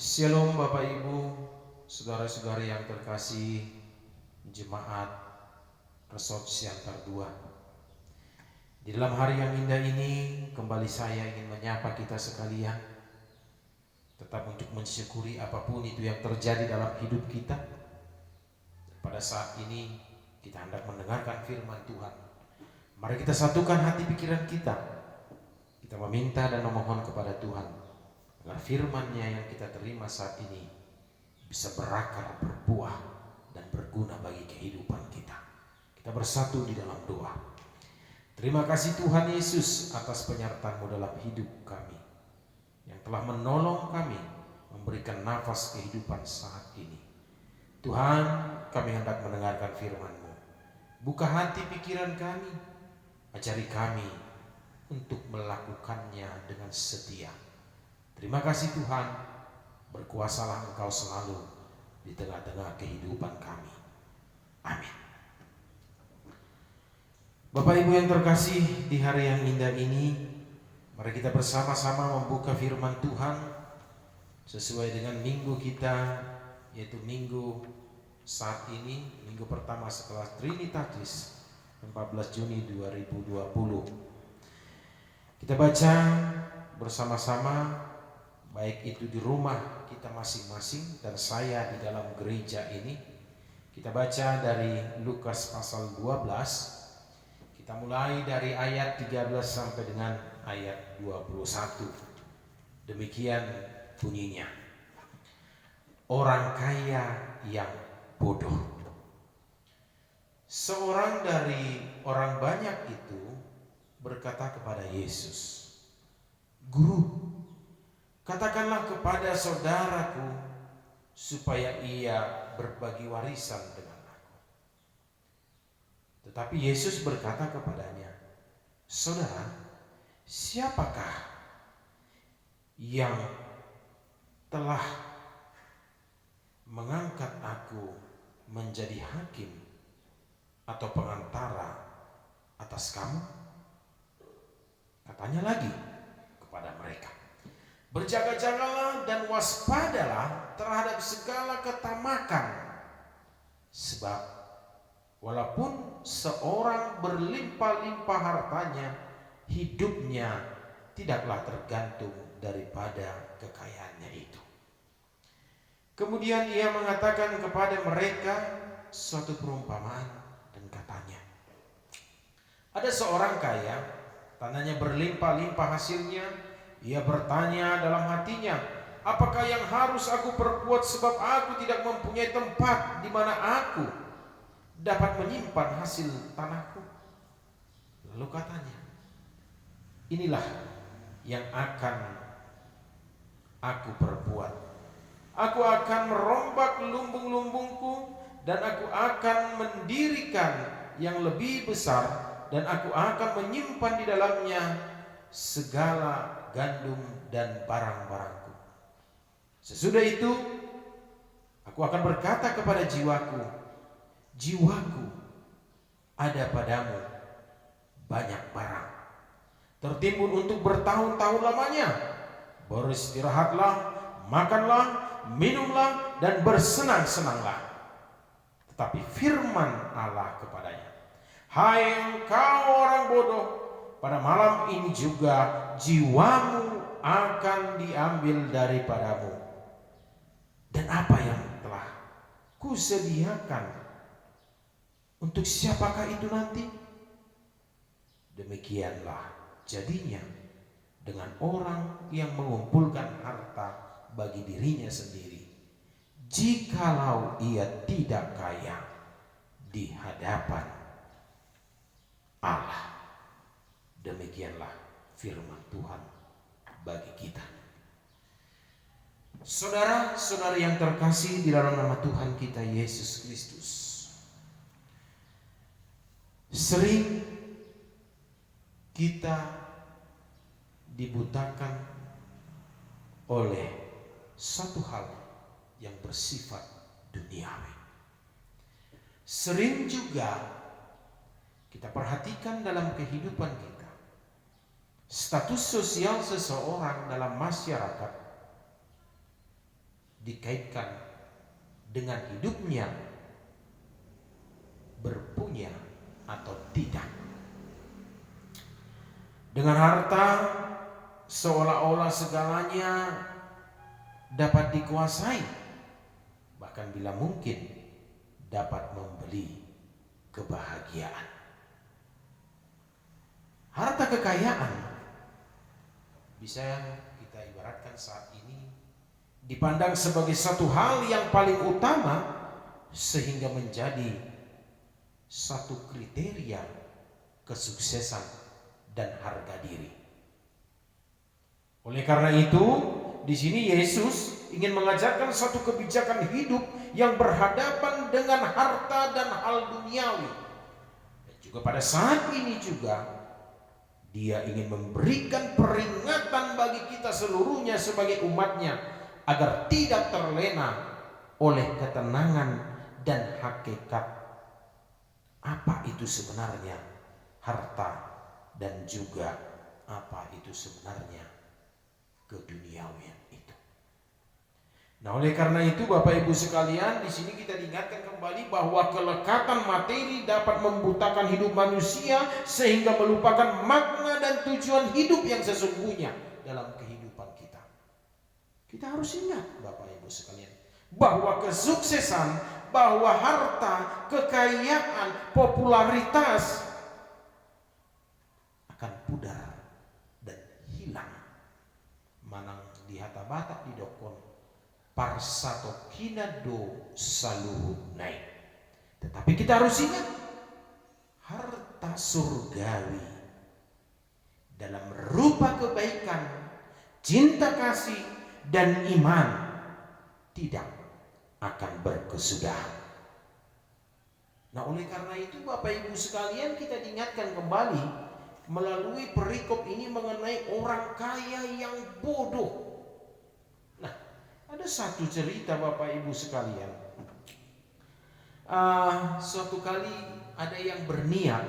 Shalom Bapak Ibu, saudara-saudari yang terkasih, jemaat Resort Siantar 2. Di dalam hari yang indah ini, kembali saya ingin menyapa kita sekalian, tetap untuk mensyukuri apapun itu yang terjadi dalam hidup kita. Pada saat ini kita hendak mendengarkan firman Tuhan. Mari kita satukan hati pikiran kita. Kita meminta dan memohon kepada Tuhan agar firman-Nya yang kita terima saat ini bisa berakar, berbuah, dan berguna bagi kehidupan kita. Kita bersatu di dalam doa. Terima kasih Tuhan Yesus atas penyertaan-Mu dalam hidup kami, yang telah menolong kami, memberikan nafas kehidupan saat ini. Tuhan, kami hendak mendengarkan firman-Mu. Buka hati pikiran kami, ajari kami untuk melakukannya dengan setia. Terima kasih Tuhan, berkuasalah Engkau selalu di tengah-tengah kehidupan kami. Amin. Bapak Ibu yang terkasih, di hari yang indah ini, mari kita bersama-sama membuka firman Tuhan sesuai dengan minggu kita, yaitu minggu saat ini, minggu pertama setelah Trinitatis, 14 Juni 2020. Kita baca bersama-sama, baik itu di rumah kita masing-masing dan saya di dalam gereja ini. Kita baca dari Lukas pasal 12. Kita mulai dari ayat 13 sampai dengan ayat 21. Demikian bunyinya. Orang kaya yang bodoh. Seorang dari orang banyak itu berkata kepada Yesus, "Guru, katakanlah kepada saudaraku supaya ia berbagi warisan dengan aku." Tetapi Yesus berkata kepadanya, "Saudara, siapakah yang telah mengangkat aku menjadi hakim atau pengantara atas kamu?" Katanya lagi kepada mereka, "Berjaga-jagalah dan waspadalah terhadap segala ketamakan, sebab walaupun seorang berlimpah-limpah hartanya, hidupnya tidaklah tergantung daripada kekayaannya itu." Kemudian ia mengatakan kepada mereka suatu perumpamaan dan katanya, "Ada seorang kaya, tanahnya berlimpah-limpah hasilnya. Ia bertanya dalam hatinya, apakah yang harus aku perbuat sebab aku tidak mempunyai tempat di mana aku dapat menyimpan hasil tanahku?" Lalu katanya, "Inilah yang akan aku perbuat. Aku akan merombak lumbung-lumbungku dan aku akan mendirikan yang lebih besar dan aku akan menyimpan di dalamnya segala gandum dan barang-barangku. Sesudah itu aku akan berkata kepada jiwaku, jiwaku, ada padamu banyak barang, tertimbun untuk bertahun-tahun lamanya. Beristirahatlah, makanlah, minumlah, dan bersenang-senanglah." Tetapi firman Allah kepadanya, "Hai engkau orang bodoh, pada malam ini juga jiwamu akan diambil daripadamu. Dan apa yang telah kusediakan, untuk siapakah itu nanti?" Demikianlah jadinya dengan orang yang mengumpulkan harta bagi dirinya sendiri, jikalau ia tidak kaya di hadapan Allah. Demikianlah firman Tuhan bagi kita. Saudara-saudari yang terkasih di dalam nama Tuhan kita Yesus Kristus, sering kita dibutakan oleh satu hal yang bersifat duniawi. Sering juga kita perhatikan dalam kehidupan kita, status sosial seseorang dalam masyarakat dikaitkan dengan hidupnya berpunya atau tidak. Dengan harta seolah-olah segalanya dapat dikuasai, bahkan bila mungkin dapat membeli kebahagiaan. Harta kekayaan bisa kita ibaratkan saat ini dipandang sebagai satu hal yang paling utama, sehingga menjadi satu kriteria kesuksesan dan harga diri. Oleh karena itu, di sini Yesus ingin mengajarkan satu kebijakan hidup yang berhadapan dengan harta dan hal duniawi. Dan juga pada saat ini juga Dia ingin memberikan peringatan bagi kita seluruhnya sebagai umatnya, agar tidak terlena oleh ketenangan dan hakikat apa itu sebenarnya harta, dan juga apa itu sebenarnya keduniawian itu. Nah, oleh karena itu Bapak Ibu sekalian, di sini kita diingatkan kembali bahwa kelekatan materi dapat membutakan hidup manusia sehingga melupakan makna dan tujuan hidup yang sesungguhnya dalam kehidupan kita. Kita harus ingat Bapak Ibu sekalian, bahwa kesuksesan, bahwa harta, kekayaan, popularitas akan pudar dan hilang. Manang dihata batak di dokon parsato kinado saluhunai. Tetapi kita harus ingat, harta surgawi dalam rupa kebaikan, cinta kasih, dan iman tidak akan berkesudahan. Nah, oleh karena itu Bapak Ibu sekalian, kita diingatkan kembali melalui perikop ini mengenai orang kaya yang bodoh. Nah, ada satu cerita Bapak Ibu sekalian. Suatu kali ada yang berniat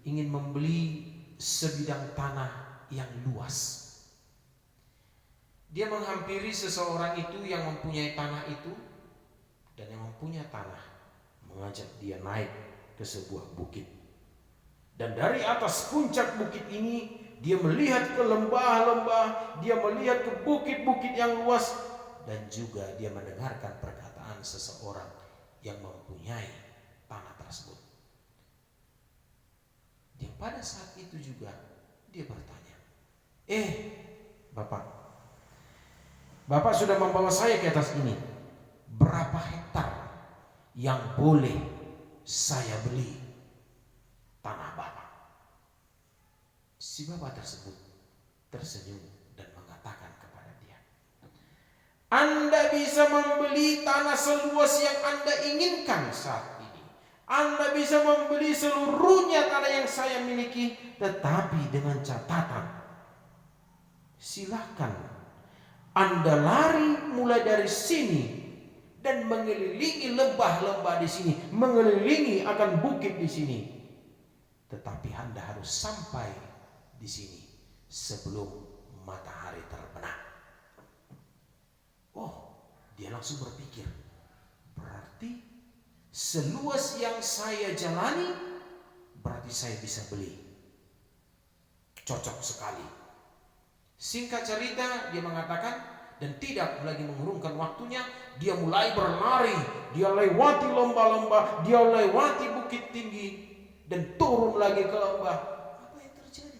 ingin membeli sebidang tanah yang luas. Dia menghampiri seseorang itu yang mempunyai tanah itu, dan yang mempunyai tanah mengajak dia naik ke sebuah bukit. Dan dari atas puncak bukit ini dia melihat ke lembah-lembah, dia melihat ke bukit-bukit yang luas, dan juga dia mendengarkan perkataan seseorang yang mempunyai tanah tersebut. Yang pada saat itu juga dia bertanya, Bapak sudah membawa saya ke atas ini, berapa hektar yang boleh saya beli tanah Bapak? Si bapak tersebut tersenyum dan mengatakan kepada dia, Anda bisa membeli tanah seluas yang Anda inginkan saat ini. Anda bisa membeli seluruhnya tanah yang saya miliki, tetapi dengan catatan, silahkan Anda lari mulai dari sini dan mengelilingi lembah-lembah di sini, mengelilingi akan bukit di sini. Tetapi Anda harus sampai di sini sebelum matahari terbenam. Oh, dia langsung berpikir, berarti seluas yang saya jalani, berarti saya bisa beli. Cocok sekali. Singkat cerita, dia mengatakan, dan tidak lagi mengurungkan waktunya, dia mulai berlari. Dia lewati lembah-lembah, dia lewati bukit tinggi, dan turun lagi ke lembah. Apa yang terjadi?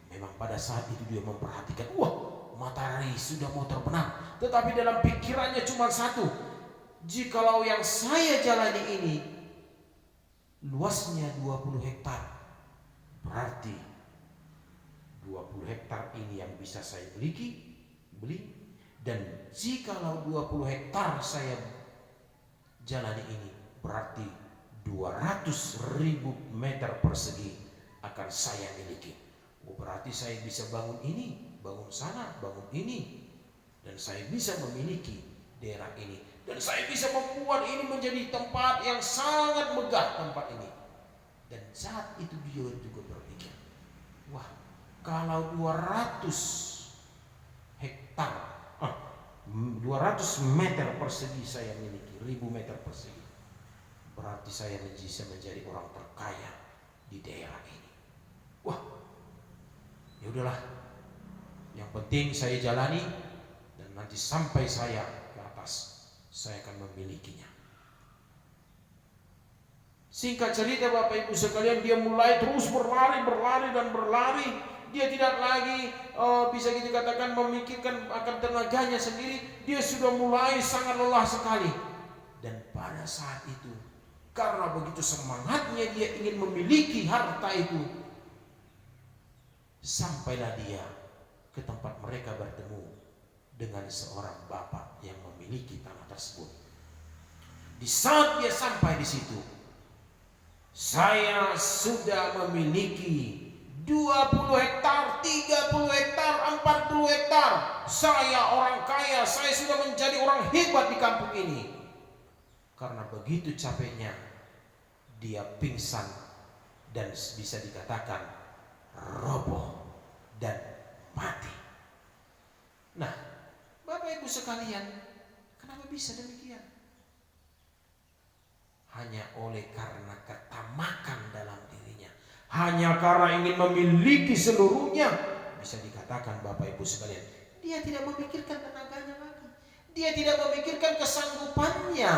Memang pada saat itu dia memperhatikan, matahari sudah mau terbenam. Tetapi dalam pikirannya cuma satu, jikalau yang saya jalani ini luasnya 20 hektar, berarti 20 hektar ini yang bisa saya beli. Dan jikalau 20 hektar saya jalani ini, berarti 200.000 meter persegi akan saya miliki. Berarti saya bisa bangun ini, bangun sana, bangun ini, dan saya bisa memiliki daerah ini, dan saya bisa membuat ini menjadi tempat yang sangat megah tempat ini. Dan saat itu dia juga berpikir, kalau 200 hektar ratus meter persegi saya miliki, 1000 meter persegi, berarti saya bisa menjadi orang terkaya di daerah ini. Wah, ya udahlah, yang penting saya jalani, dan nanti sampai saya ke atas saya akan memilikinya. Singkat cerita Bapak Ibu sekalian, dia mulai terus berlari. Dia tidak lagi bisa kita katakan memikirkan akan tenaganya sendiri. Dia sudah mulai sangat lelah sekali. Dan pada saat itu, karena begitu semangatnya dia ingin memiliki harta itu, sampailah dia ke tempat mereka bertemu dengan seorang bapak yang memiliki tanah tersebut. Di saat dia sampai di situ, saya sudah memiliki 20 hektar, 30 hektar, 40 hektar. Saya orang kaya, saya sudah menjadi orang hebat di kampung ini. Karena begitu capeknya, dia pingsan dan bisa dikatakan roboh dan mati. Nah, Bapak Ibu sekalian, kenapa bisa demikian? Hanya oleh karena ketamakan dalam dirinya, hanya karena ingin memiliki seluruhnya. Bisa dikatakan Bapak Ibu sekalian, dia tidak memikirkan tenaganya lagi, dia tidak memikirkan kesanggupannya,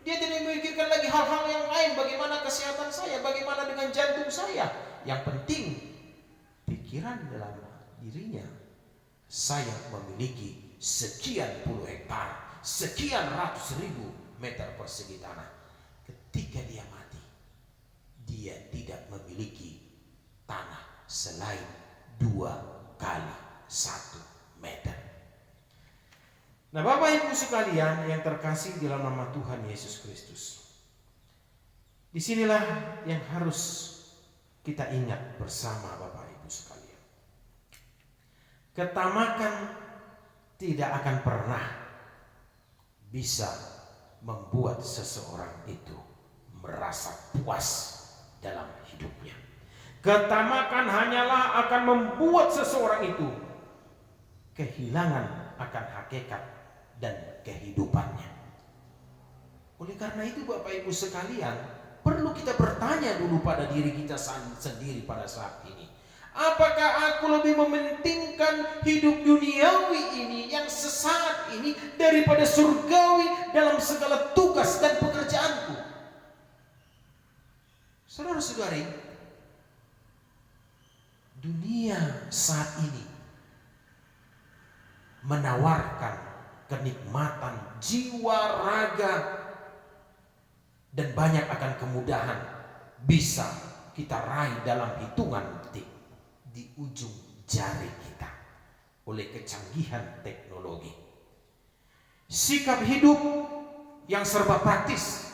dia tidak memikirkan lagi hal-hal yang lain. Bagaimana kesehatan saya, bagaimana dengan jantung saya. Yang penting pikiran dalam dirinya, saya memiliki sekian puluh hektar, sekian ratus ribu meter persegi tanah. Ketika dia mati, dia tidak memiliki tanah selain 2 kali 1 meter. Nah Bapak Ibu sekalian yang terkasih dalam nama Tuhan Yesus Kristus, disinilah yang harus kita ingat bersama Bapak Ibu sekalian. Ketamakan tidak akan pernah bisa membuat seseorang itu merasa puas dalam hidupnya. Ketamakan hanyalah akan membuat seseorang itu kehilangan akan hakikat dan kehidupannya. Oleh karena itu Bapak Ibu sekalian, perlu kita bertanya dulu pada diri kita sendiri pada saat ini. Apakah aku lebih mementingkan hidup duniawi ini yang sesaat ini daripada surgawi dalam segala tugas dan pekerjaanku? Saudara-saudari, dunia saat ini menawarkan kenikmatan jiwa, raga, dan banyak akan kemudahan bisa kita raih dalam hitungan detik di ujung jari kita oleh kecanggihan teknologi. Sikap hidup yang serba praktis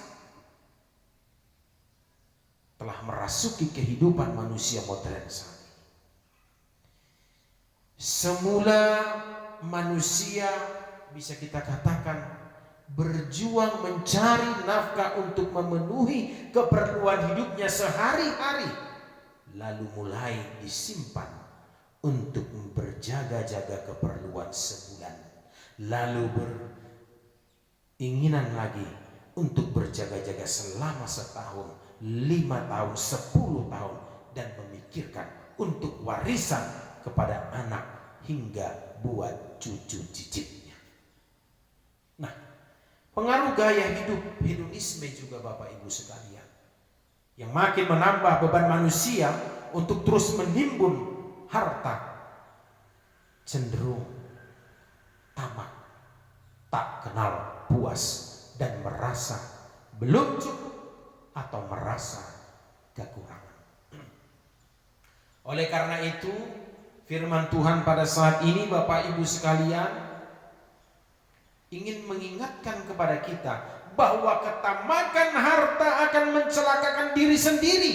telah merasuki kehidupan manusia modern saat ini. Semula manusia bisa kita katakan berjuang mencari nafkah untuk memenuhi keperluan hidupnya sehari-hari, lalu mulai disimpan untuk berjaga-jaga keperluan sebulan, lalu beringinan lagi untuk berjaga-jaga selama setahun, 5 tahun, 10 tahun, dan memikirkan untuk warisan kepada anak hingga buat cucu cicitnya. Nah, pengaruh gaya hidup hedonisme juga Bapak Ibu sekalian, yang makin menambah beban manusia untuk terus menimbun harta, cenderung tamak, tak kenal puas, dan merasa belum cukup atau merasa kekurangan. Oleh karena itu, firman Tuhan pada saat ini Bapak Ibu sekalian ingin mengingatkan kepada kita bahwa ketamakan harta akan mencelakakan diri sendiri,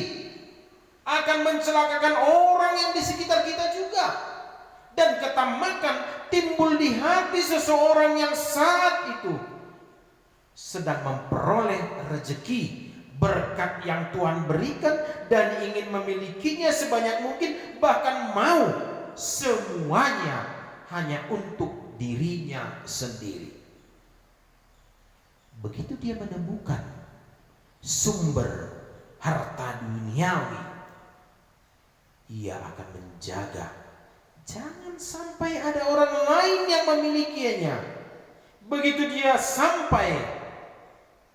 akan mencelakakan orang yang di sekitar kita juga. Dan ketamakan timbul di hati seseorang yang saat itu sedang memperoleh rezeki, berkat yang Tuhan berikan, dan ingin memilikinya sebanyak mungkin, bahkan mau semuanya hanya untuk dirinya sendiri. Begitu dia menemukan sumber harta duniawi, ia akan menjaga jangan sampai ada orang lain yang memilikinya. Begitu dia sampai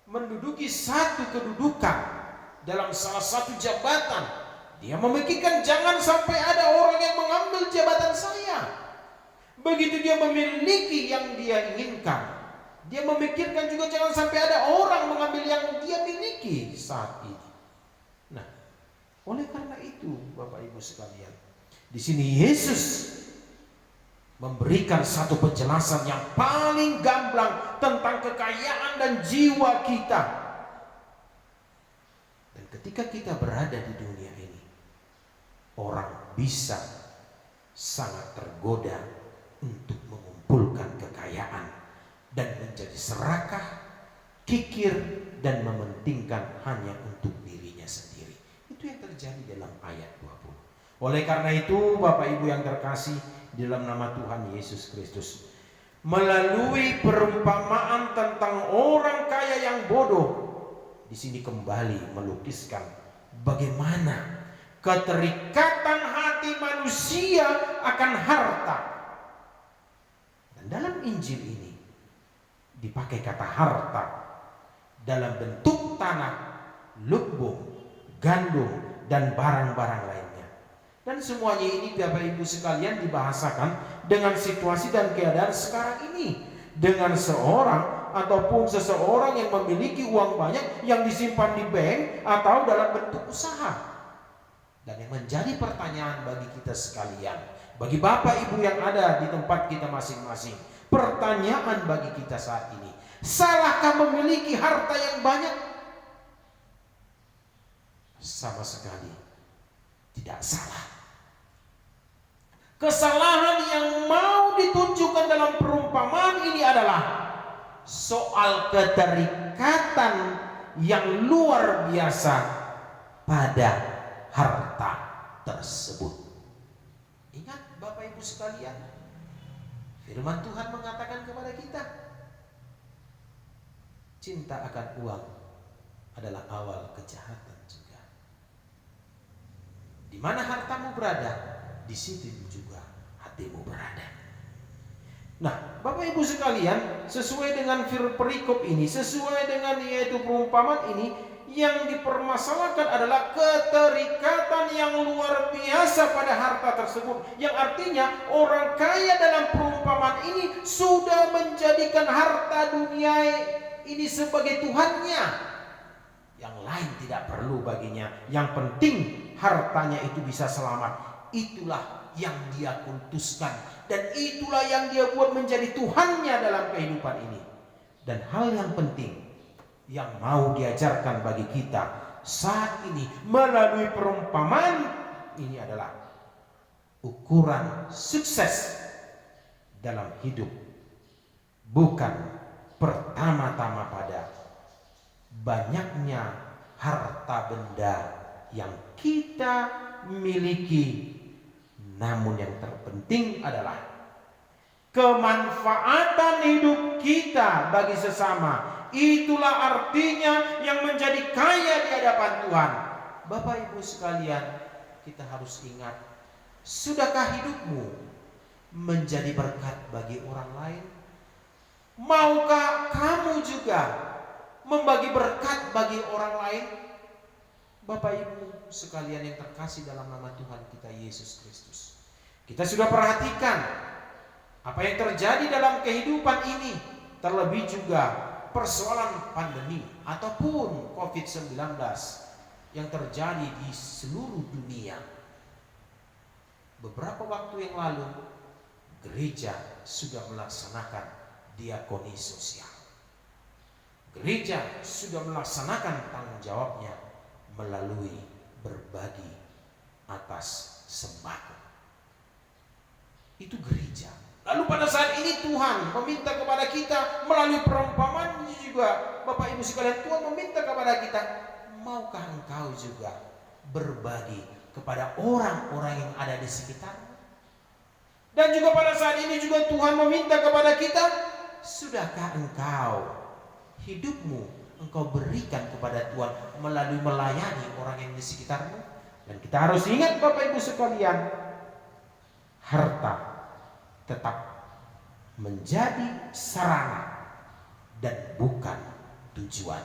menduduki satu kedudukan dalam salah satu jabatan, dia memikirkan jangan sampai ada orang yang mengambil jabatan saya. Begitu dia memiliki yang dia inginkan, dia memikirkan juga jangan sampai ada orang mengambil yang dia miliki saat ini. Nah, oleh karena itu Bapak Ibu sekalian, di sini Yesus memberikan satu penjelasan yang paling gamblang tentang kekayaan dan jiwa kita. Dan ketika kita berada di dunia ini, orang bisa sangat tergoda untuk mengumpulkan kekayaan dan menjadi serakah, kikir, dan mementingkan hanya untuk dirinya sendiri. Itu yang terjadi dalam ayat 20. Oleh karena itu Bapak Ibu yang terkasih di dalam nama Tuhan Yesus Kristus, melalui perumpamaan tentang orang kaya yang bodoh, di sini kembali melukiskan bagaimana keterikatan hati manusia akan harta. Dan dalam Injil ini dipakai kata harta dalam bentuk tanah, lumbung, gandum, dan barang-barang lainnya. Dan semuanya ini Bapak Ibu sekalian dibahasakan dengan situasi dan keadaan sekarang ini, dengan seorang ataupun seseorang yang memiliki uang banyak yang disimpan di bank atau dalam bentuk usaha. Dan yang menjadi pertanyaan bagi kita sekalian, bagi Bapak Ibu yang ada di tempat kita masing-masing, pertanyaan bagi kita saat ini, salahkah memiliki harta yang banyak? Sama sekali tidak salah. Kesalahan yang mau ditunjukkan dalam perumpamaan ini adalah soal keterikatan yang luar biasa pada harta tersebut. Ingat Bapak Ibu sekalian, firman Tuhan mengatakan kepada kita, cinta akan uang adalah awal kejahatan juga. Di mana hartamu berada, di situ juga hatimu berada. Nah, Bapak Ibu sekalian, sesuai dengan perikop ini, sesuai dengan yaitu perumpamaan ini, yang dipermasalahkan adalah keterikatan yang luar biasa pada harta tersebut. Yang artinya orang kaya dalam perumpamaan ini sudah menjadikan harta dunia ini sebagai Tuhannya. Yang lain tidak perlu baginya. Yang penting hartanya itu bisa selamat. Itulah yang dia kultuskan, dan itulah yang dia buat menjadi Tuhannya dalam kehidupan ini. Dan hal yang penting yang mau diajarkan bagi kita saat ini melalui perumpamaan ini adalah ukuran sukses dalam hidup bukan pertama-tama pada banyaknya harta benda yang kita miliki, namun yang terpenting adalah kemanfaatan hidup kita bagi sesama. Itulah artinya yang menjadi kaya di hadapan Tuhan. Bapak Ibu sekalian, kita harus ingat, sudahkah hidupmu menjadi berkat bagi orang lain? Maukah kamu juga membagi berkat bagi orang lain? Bapak Ibu sekalian yang terkasih dalam nama Tuhan kita Yesus Kristus, kita sudah perhatikan apa yang terjadi dalam kehidupan ini, terlebih juga persoalan pandemi ataupun COVID-19 yang terjadi di seluruh dunia. Beberapa waktu yang lalu gereja sudah melaksanakan diakoni sosial. Gereja sudah melaksanakan tanggung jawabnya melalui berbagi atas sembako. Itu gereja. Lalu pada saat ini Tuhan meminta kepada kita melalui perumpamaan ini juga, Bapak Ibu sekalian, Tuhan meminta kepada kita, maukah engkau juga berbagi kepada orang-orang yang ada di sekitarmu? Dan juga pada saat ini juga Tuhan meminta kepada kita, sudahkah engkau hidupmu engkau berikan kepada Tuhan melalui melayani orang yang di sekitarmu? Dan kita harus ingat Bapak Ibu sekalian, harta tetap menjadi sarana dan bukan tujuan.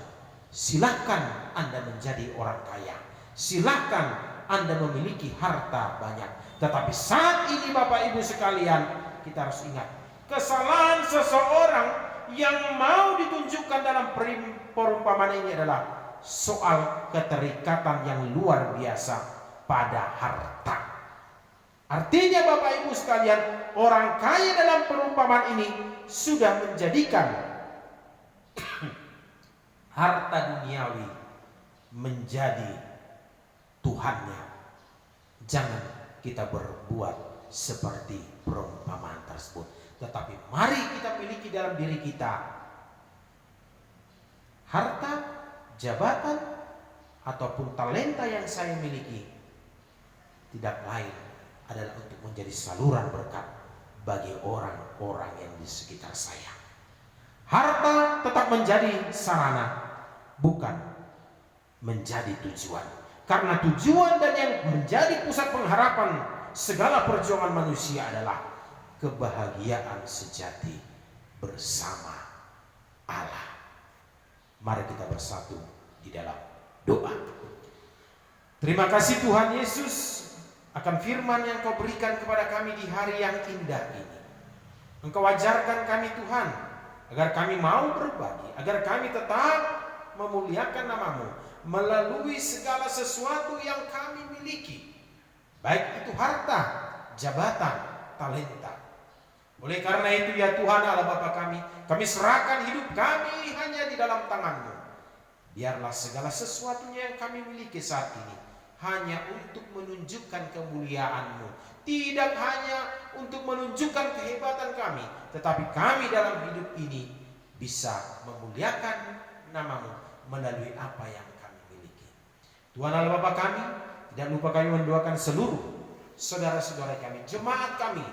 Silahkan Anda menjadi orang kaya, silahkan Anda memiliki harta banyak, tetapi saat ini Bapak Ibu sekalian, kita harus ingat, kesalahan seseorang yang mau ditunjukkan dalam perumpamaan ini adalah soal keterikatan yang luar biasa pada harta. Artinya Bapak Ibu sekalian, orang kaya dalam perumpamaan ini sudah menjadikan harta duniawi menjadi Tuhannya. Jangan kita berbuat seperti perumpamaan tersebut, tetapi mari kita miliki dalam diri kita harta, jabatan, ataupun talenta yang saya miliki tidak lain adalah untuk menjadi saluran berkat bagi orang-orang yang di sekitar saya. Harta tetap menjadi sarana, bukan menjadi tujuan. Karena tujuan dan yang menjadi pusat pengharapan segala perjuangan manusia adalah kebahagiaan sejati bersama Allah. Mari kita bersatu di dalam doa. Terima kasih Tuhan Yesus akan firman yang Kau berikan kepada kami di hari yang indah ini. Engkau ajarkan kami Tuhan, agar kami mau berbagi, agar kami tetap memuliakan nama-Mu melalui segala sesuatu yang kami miliki, baik itu harta, jabatan, talenta. Oleh karena itu ya Tuhan Allah Bapa kami serahkan hidup kami hanya di dalam tangan-Mu. Biarlah segala sesuatunya yang kami miliki saat ini hanya untuk menunjukkan kemuliaan-Mu, tidak hanya untuk menunjukkan kehebatan kami, tetapi kami dalam hidup ini bisa memuliakan nama-Mu melalui apa yang kami miliki. Tuhan Allah Bapa kami, tidak lupa kami mendoakan seluruh saudara-saudara kami, jemaat kami,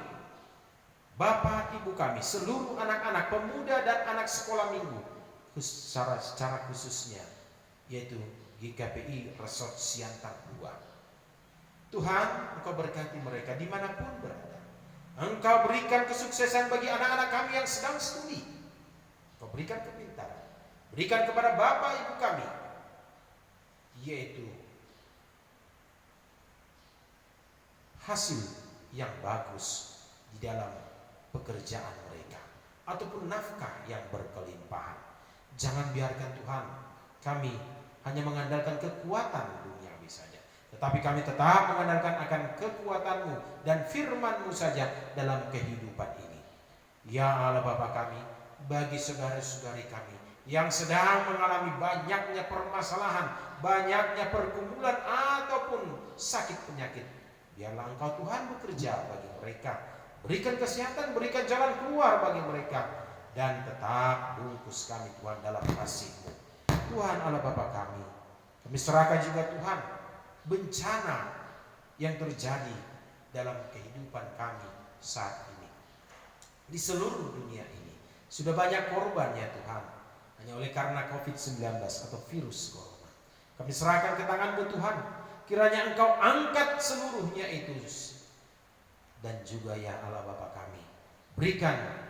Bapak Ibu kami, seluruh anak-anak pemuda dan anak sekolah minggu, secara khususnya yaitu GKPI Resort Siantar 2. Tuhan, Engkau berkati mereka dimanapun berada. Engkau berikan kesuksesan bagi anak-anak kami yang sedang studi. Engkau berikan kepintaran, berikan kepada Bapak Ibu kami, yaitu hasil yang bagus di dalam pekerjaan mereka, ataupun nafkah yang berkelimpahan. Jangan biarkan Tuhan kami hanya mengandalkan kekuatan duniawi saja, tetapi kami tetap mengandalkan akan kekuatan-Mu dan firman-Mu saja dalam kehidupan ini. Ya Allah Bapa kami, bagi saudara-saudari kami yang sedang mengalami banyaknya permasalahan, banyaknya pergumulan ataupun sakit penyakit, biarlah Engkau Tuhan bekerja bagi mereka, berikan kesehatan, berikan jalan keluar bagi mereka, dan tetap bungkus kami Tuhan dalam kasih-Mu. Tuhan Allah Bapa kami serahkan juga Tuhan bencana yang terjadi dalam kehidupan kami saat ini. Di seluruh dunia ini sudah banyak korban ya Tuhan, hanya oleh karena COVID-19 atau virus corona. Kami serahkan ke tangan-Mu Tuhan, kiranya Engkau angkat seluruhnya itu. Dan juga ya Allah Bapa kami, berikan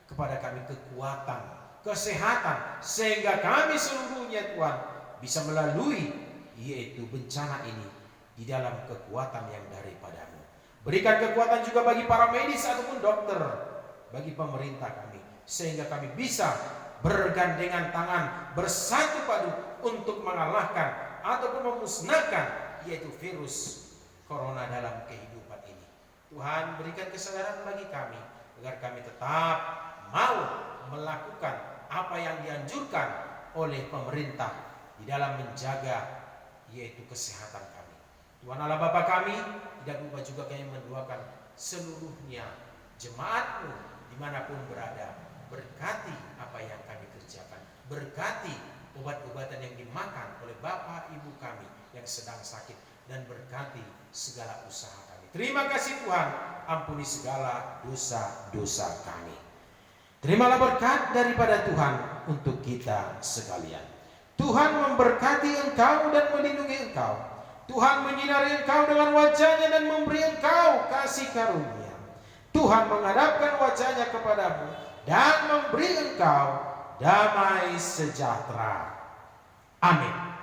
kepada kami kekuatan, kesehatan, sehingga kami seluruhnya Tuhan bisa melalui yaitu bencana ini di dalam kekuatan yang daripada-Mu. Berikan kekuatan juga bagi para medis ataupun dokter, bagi pemerintah kami, sehingga kami bisa bergandengan tangan, bersatu padu untuk mengalahkan ataupun memusnahkan yaitu virus corona dalam kehidupan ini. Tuhan, berikan kesadaran bagi kami agar kami tetap mau melakukan apa yang dianjurkan oleh pemerintah di dalam menjaga yaitu kesehatan kami. Tuhan Allah Bapa kami, tidak lupa juga kami mendoakan seluruhnya jemaat-Mu dimanapun berada. Berkati apa yang kami kerjakan, berkati obat-obatan yang dimakan oleh Bapak Ibu kami yang sedang sakit, dan berkati segala usaha kami Terima kasih Tuhan, ampuni segala dosa-dosa kami. Terimalah berkat daripada Tuhan untuk kita sekalian. Tuhan memberkati engkau dan melindungi engkau. Tuhan menyinari engkau dengan wajah-Nya dan memberi engkau kasih karunia. Tuhan menghadapkan wajah-Nya kepadamu dan memberi engkau damai sejahtera. Amin.